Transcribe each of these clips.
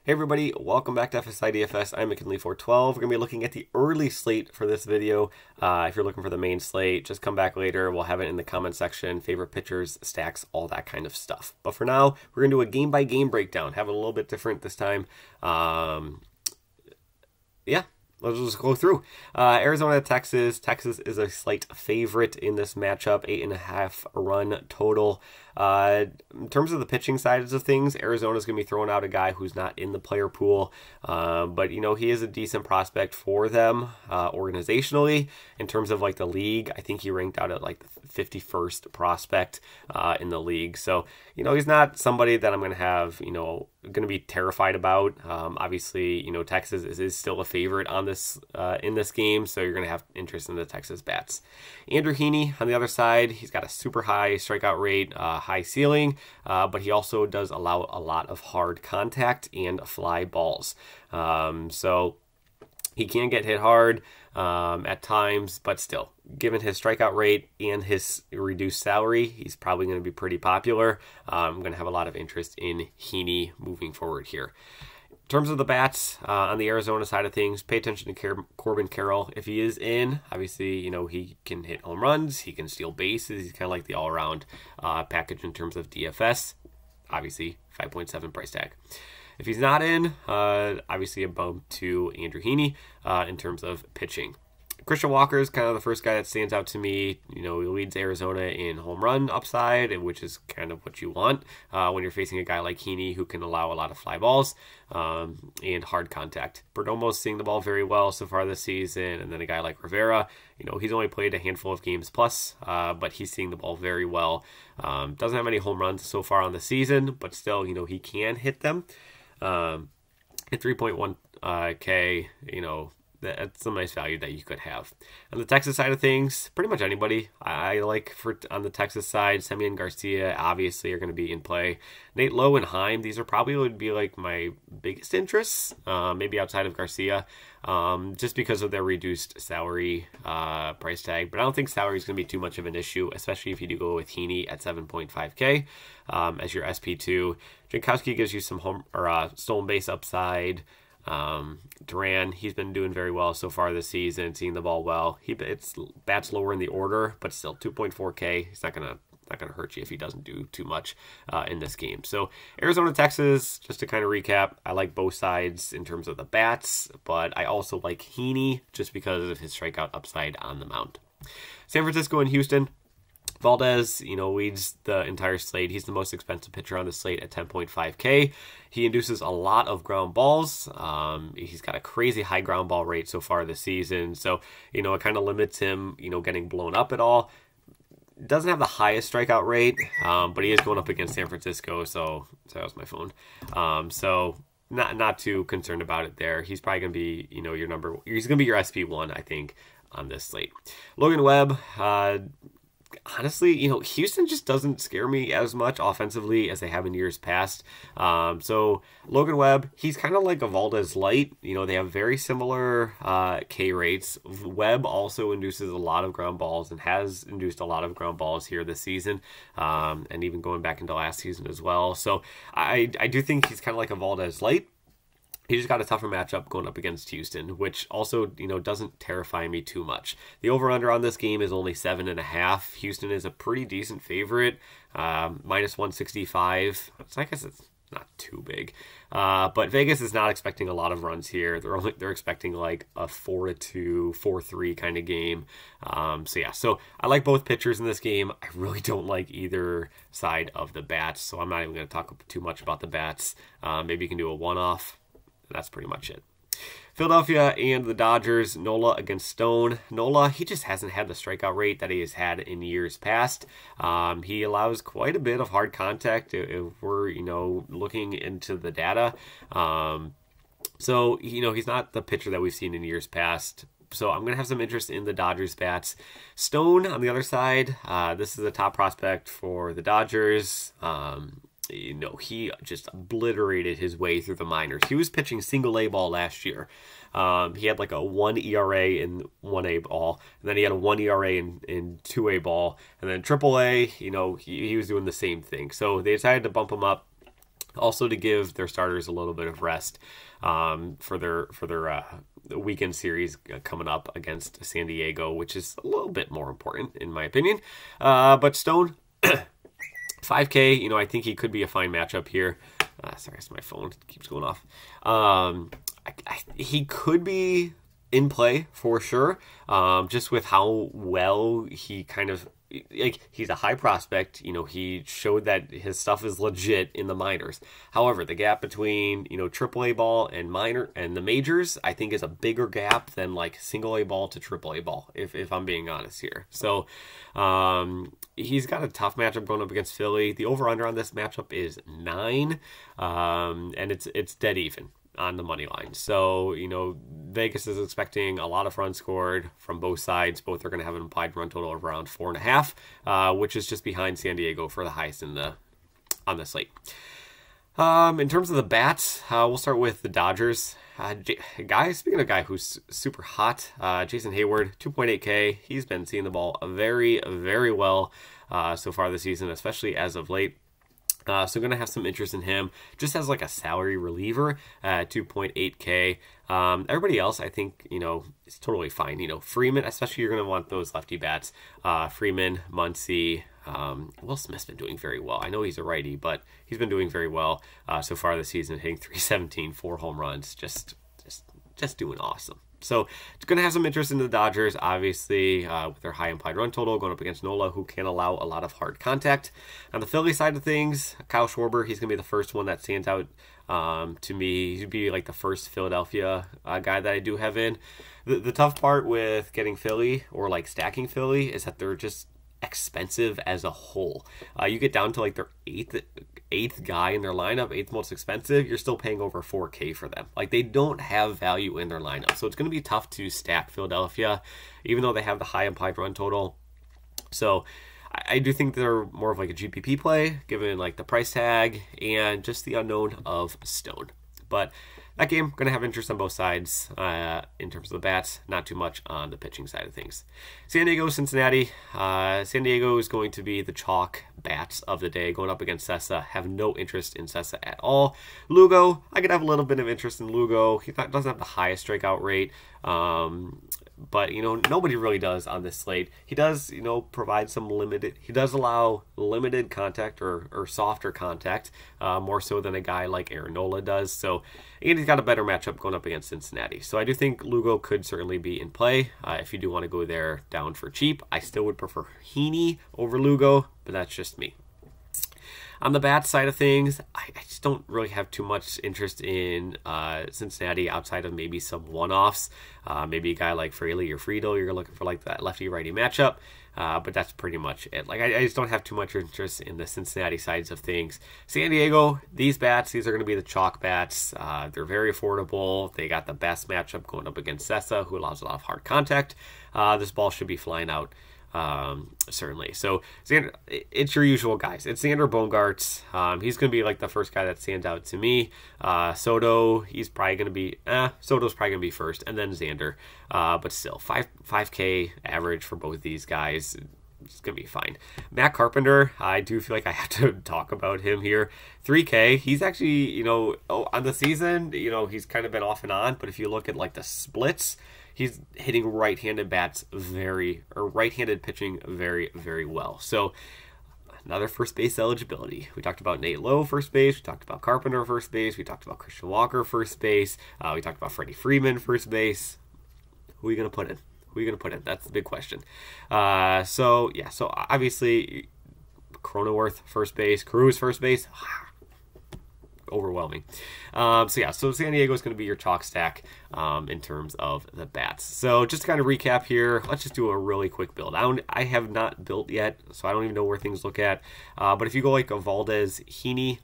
Hey everybody, welcome back to FSi DFS. I'm McKinley412. We're going to be looking at the early slate for this video. If you're looking for the main slate, just come back later. We'll have it in the comment section, favorite pitchers, stacks, all that kind of stuff. But for now, we're going to do a game-by-game breakdown. Have it a little bit different this time. Let's just go through. Arizona, Texas. Texas is a slight favorite in this matchup, 8.5 run total. In terms of the pitching sides of things, Arizona's going to be throwing out a guy who's not in the player pool, but you know, he is a decent prospect for them organizationally. In terms of like the league, I think he ranked out at like the 51st prospect in the league. So, you know, he's not somebody that I'm going to have, you know, going to be terrified about. Obviously, you know, Texas is still a favorite on this in this game, so you're going to have interest in the Texas bats. Andrew Heaney on the other side, he's got a super high strikeout rate, high ceiling, but he also does allow a lot of hard contact and fly balls. So he can get hit hard at times, but still, given his strikeout rate and his reduced salary, he's probably going to be pretty popular. I'm going to have a lot of interest in Heaney moving forward here. In terms of the bats, on the Arizona side of things, pay attention to Corbin Carroll. If he is in, obviously, you know, he can hit home runs, he can steal bases, he's kind of like the all-around package in terms of DFS. Obviously, 5.7 price tag. If he's not in, obviously a bump to Andrew Heaney in terms of pitching. Christian Walker is kind of the first guy that stands out to me. You know, he leads Arizona in home run upside, which is kind of what you want when you're facing a guy like Heaney who can allow a lot of fly balls and hard contact. Perdomo's seeing the ball very well so far this season, and then a guy like Rivera, you know, he's only played a handful of games plus, but he's seeing the ball very well. Doesn't have any home runs so far on the season, but still, you know, he can hit them. At 3.1 K, you know, that's a nice value that you could have. On the Texas side of things, pretty much anybody I like on the Texas side. Semien Garcia obviously are going to be in play. Nate Lowe and Heim, these are probably would be like my biggest interests, maybe outside of Garcia, just because of their reduced salary price tag. But I don't think salary is going to be too much of an issue, especially if you do go with Heaney at 7.5K as your SP2. Jankowski gives you some home or stolen base upside. Duran, he's been doing very well so far this season, seeing the ball well. It's bats lower in the order, but still 2.4K. He's not gonna hurt you if he doesn't do too much in this game. So Arizona, Texas, just to kind of recap, I like both sides in terms of the bats, but I also like Heaney just because of his strikeout upside on the mound. San Francisco and Houston. Valdez, you know, leads the entire slate. He's the most expensive pitcher on the slate at 10.5K. He induces a lot of ground balls. He's got a crazy high ground ball rate so far this season. So, you know, it kind of limits him, you know, getting blown up at all. Doesn't have the highest strikeout rate, but he is going up against San Francisco. So that was my phone. So not too concerned about it there. He's probably going to be, you know, he's going to be your SP1, I think, on this slate. Logan Webb, honestly, you know, Houston just doesn't scare me as much offensively as they have in years past. So Logan Webb, he's kind of like a Valdez light. You know, they have very similar K rates. Webb also induces a lot of ground balls and has induced a lot of ground balls here this season, and even going back into last season as well. So I do think he's kind of like a Valdez light. He just got a tougher matchup going up against Houston, which also, you know, doesn't terrify me too much. The over-under on this game is only 7.5. Houston is a pretty decent favorite, minus 165. So I guess it's not too big. But Vegas is not expecting a lot of runs here. They're expecting like a 4-2, 4-3 kind of game. So I like both pitchers in this game. I really don't like either side of the bats, so I'm not even going to talk too much about the bats. Maybe you can do a one-off. That's pretty much it. Philadelphia and the Dodgers, Nola against Stone. Nola, he just hasn't had the strikeout rate that he has had in years past. He allows quite a bit of hard contact if we're, you know, looking into the data. So, you know, he's not the pitcher that we've seen in years past. So I'm going to have some interest in the Dodgers bats. Stone, on the other side, this is a top prospect for the Dodgers. You know, he just obliterated his way through the minors. He was pitching single A ball last year. He had like a 1 ERA in 1A ball, and then he had a 1 ERA in 2A ball, and then AAA, you know, he was doing the same thing. So they decided to bump him up Also to give their starters a little bit of rest for their weekend series coming up against San Diego, which is a little bit more important in my opinion. But Stone, 5K, I think he could be a fine matchup here. Sorry, it's my phone. It keeps going off. He could be in play for sure, just with how well he kind of, he's a high prospect. He showed that his stuff is legit in the minors. However, the gap between AAA ball and minor and the majors, I think, is a bigger gap than like single A ball to AAA ball, if I'm being honest here. So he's got a tough matchup going up against Philly. The over/under on this matchup is 9, and it's dead even on the money line. So, Vegas is expecting a lot of runs scored from both sides. Both are going to have an implied run total of around 4.5, which is just behind San Diego for the highest on the slate. In terms of the bats, we'll start with the Dodgers. Speaking of a guy who's super hot, Jason Hayward, 2.8K. He's been seeing the ball very, very well so far this season, especially as of late. So I'm going to have some interest in him just as like a salary reliever at 2.8K. Everybody else, I think, is totally fine. Freeman, especially you're going to want those lefty bats. Freeman, Muncy, Will Smith's been doing very well. I know he's a righty, but he's been doing very well so far this season, hitting .317, 4 home runs, just doing awesome. So it's going to have some interest in the Dodgers, obviously, with their high implied run total going up against Nola, who can allow a lot of hard contact. On the Philly side of things, Kyle Schwarber, he's going to be the first one that stands out to me. He'd be like the first Philadelphia guy that I do have in. The tough part with getting Philly or like stacking Philly is that they're just expensive as a whole. You get down to like their eighth guy in their lineup, 8th most expensive, you're still paying over 4K for them. Like, they don't have value in their lineup. So it's going to be tough to stack Philadelphia, even though they have the high implied run total. So I do think they're more of like a GPP play, given like the price tag and just the unknown of Stone. But that game, going to have interest on both sides in terms of the bats, not too much on the pitching side of things. San Diego, Cincinnati. San Diego is going to be the chalk bats of the day, going up against Sessa. Have no interest in Sessa at all. Lugo, I could have a little bit of interest in Lugo. He doesn't have the highest strikeout rate, but nobody really does on this slate. He does provide some limited, he does allow limited contact or softer contact, more so than a guy like Aaron Nola does. So, and he's got a better matchup going up against Cincinnati. So I do think Lugo could certainly be in play if you do want to go there down for cheap. I still would prefer Heaney over Lugo, but that's just me. On the bat side of things, I just don't really have too much interest in Cincinnati outside of maybe some one-offs. Maybe a guy like Fraley or Friedel, you're looking for like that lefty-righty matchup. But that's pretty much it. Like, I just don't have too much interest in the Cincinnati sides of things. San Diego, these are going to be the chalk bats. They're very affordable. They got the best matchup going up against Sessa, who allows a lot of hard contact. This ball should be flying out. Certainly. So Xander, it's your usual guys. It's Xander Bogaerts. He's going to be like the first guy that stands out to me. Soto, he's probably going to be, Soto's probably going to be first, and then Xander. But still, 5K average for both these guys. It's going to be fine. Matt Carpenter, I do feel like I have to talk about him here. 3K, he's actually, on the season, he's kind of been off and on, but if you look at like the splits, he's hitting right-handed right-handed pitching very, very well. So another first base eligibility. We talked about Nate Lowe first base. We talked about Carpenter first base. We talked about Christian Walker first base. We talked about Freddie Freeman first base. Who are you going to put in? That's the big question. So obviously Cronenworth first base, Cruz first base. Overwhelming. So San Diego is going to be your chalk stack in terms of the bats. So just to kind of recap here, let's just do a really quick build. I have not built yet, so I don't even know where things look at. But if you go like a Valdez, Heaney,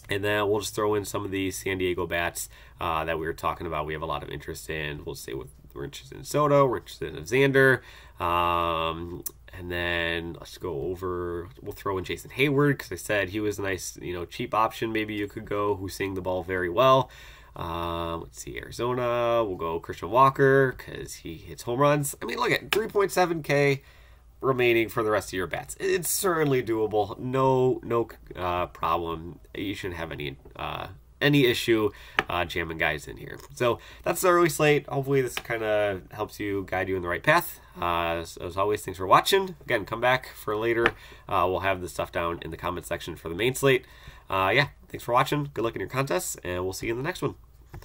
and then we'll just throw in some of these San Diego bats that we were talking about. We have a lot of interest in. We'll say we're interested in Soto, we're interested in Xander. And then let's go over, we'll throw in Jason Hayward because I said he was a nice, cheap option. Maybe you could go who's seeing the ball very well. Let's see, Arizona, we'll go Christian Walker because he hits home runs. I mean, look at 3.7K. remaining for the rest of your bets. It's certainly doable. No problem. You shouldn't have any issue jamming guys in here. So that's the early slate. Hopefully this kind of helps you, guide you in the right path. As always, thanks for watching. Again, come back for later. We'll have this stuff down in the comment section for the main slate. Yeah, thanks for watching. Good luck in your contests, and we'll see you in the next one.